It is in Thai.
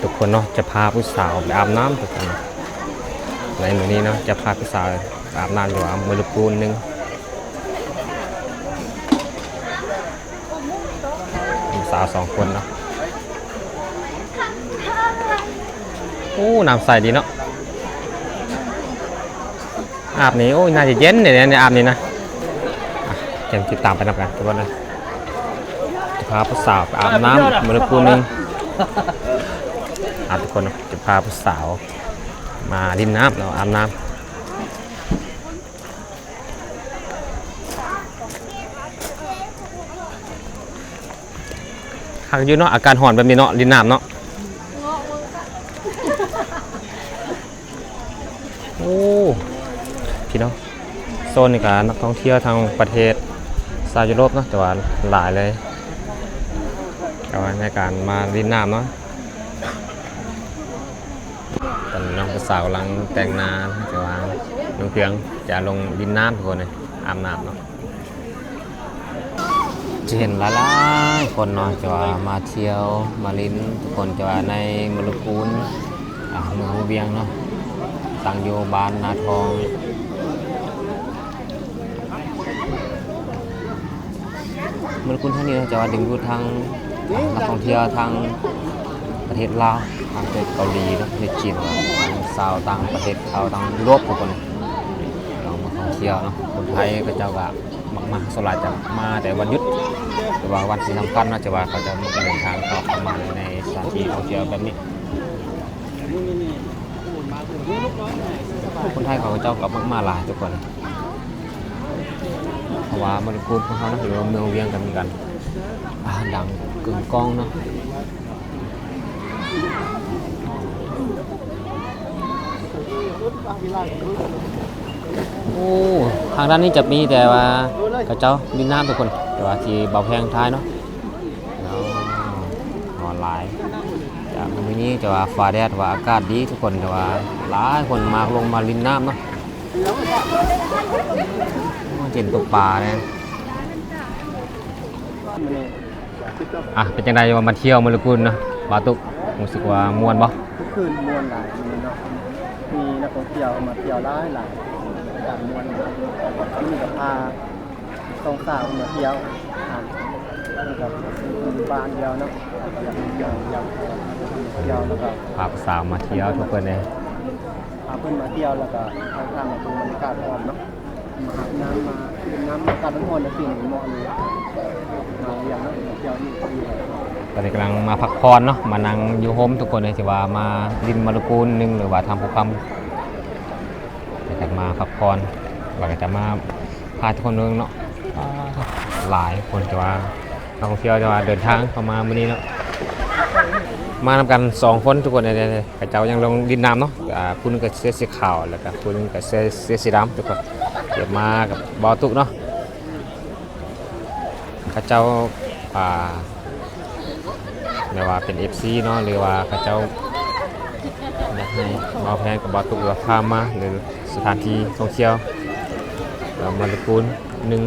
ทุกคนเนาะจะพาผู้สาวไปอาบน้ำทุกคนในมื้อนี้เนาะจะพาผู้สาวไปอาบน้ำอยู่ว่ามือลูกปูนนึงผู้สาว2 คนเนาะโอ้น้ำใสดีเนาะอาบนี้โอ้ยน่าจะเย็นเนี่ยอาบนี้นะเดี๋ยวติดตามไปนับกันทุกคนนะจะพาผู้สาวไปอาบน้ำมือลูกปูนนึงทุกคนจะพาผู้สาวมาดินน้ำเราอาบน้ำคักอยู่เนาะอาการห่อนแบบนี้เนาะดินน้ำเนาะโอ้พี่น้องโซนนี้กับนักท่องเที่ยวทางประเทศซาอุยุโรปเนาะแต่ว่าหลายเลยแต่ว่าในการมาดินน้ำเนาะตอนน้องสาวกำลังแต่งหน้าจะวางลงเพียงจะลงดินน้ำทุกคนเลยอาบน้ำเนาะจะเห็นหลายๆคนเนาะจะว่ามาเที่ยวมาลินทุกคนจะว่าในมลกูลเมืองเวียงเนาะตั้งอยู่บ้านนาทองมลกูลท่านนี้จะว่าดึงดูดทางนักท่องเที่ยวทางประเทศลาวทางประเทศเกาหลีนะประเทศจีนชาวต่างประเทศชาวต่างยุโรปทุกคนเรามาท่องเที่ยวเนาะคนไทยก็จะว่ามาสลายจะมาแต่วันหยุดแต่ว่าวันที่สำคัญนะจะว่าเขาจะมาเดินทางเข้ามาในสถานที่ท่องเที่ยวแบบนี้คนไทยเขาเจ้ากับมาหลายทุกคนเพราะว่าบริกูลของเขานะหรือว่าเมืองเวียงกันเหมือนกันดังกึ่งก้องเนาะโอ้ทางด้านนี้จะมีแต่ว่ากระเจ้าดินน้ำทุกคนแต่ว่าที่เบาแพงท้ายเนาะแล้วออนไลน์จากมื้อนี้จะว่าฟ้าแดดว่าอากาศดีทุกคนแต่ว่าหลายคนมาลงมาลินน้ำเนาะเห็นตกปลาเนี่ยเป็นจังไดว่ามาเที่ยวมลกุลเนาะบาตุกรู้สึกว่าม่วนบ่ทุกคืนม่วนหลายเนาะมีนักท่องเที่ยวมาเที่ยวหลายจากม่วนมีกับพาต้องสาวมาเที่ยวกับบ้านเดียวเนาะอยากแล้วก็พาสาวมาเที่ยวทุกคนเลยพาเพื่อนมาเที่ยวแล้วก็ทางมาดูบรรยากาศอ่อนเนาะมาหาน้ำมาดื่มน้ำการน้ำมันในสิ่งเหมาะเลยมาอย่างนั้นเที่ยวนี่ดีเลยตอนนี้กำลังมาพักผ่อนเนาะมานั่งอยู่โฮมทุกคนเลยที่ว่ามาดินมรกูลนึงหรือว่าทำภูคำจะมาพักผ่อนว่าจะมาพาทุกคนนึงเนาะหลายคนจะว่านักท่องเที่ยวจะว่าเดินทางเข้ามามื้อนี้เนาะมาทำกัน2 คนทุกคนเลยกระเจ้ายังลงดินน้ำเนาะคุณก็เสื้อสีขาวแล้วก็คุณก็เสื้อสีดำทุกคนเดี๋ยวมากับบอตุกเนาะกระเจ้าไม่ว่าเป็น FC เนาะหรือว่าเขาเจ้าอยากให้บอแพนกับบอตุกหรือพามาหรือสถานที่ท่องเที่ยวเรามาตระกูลนึง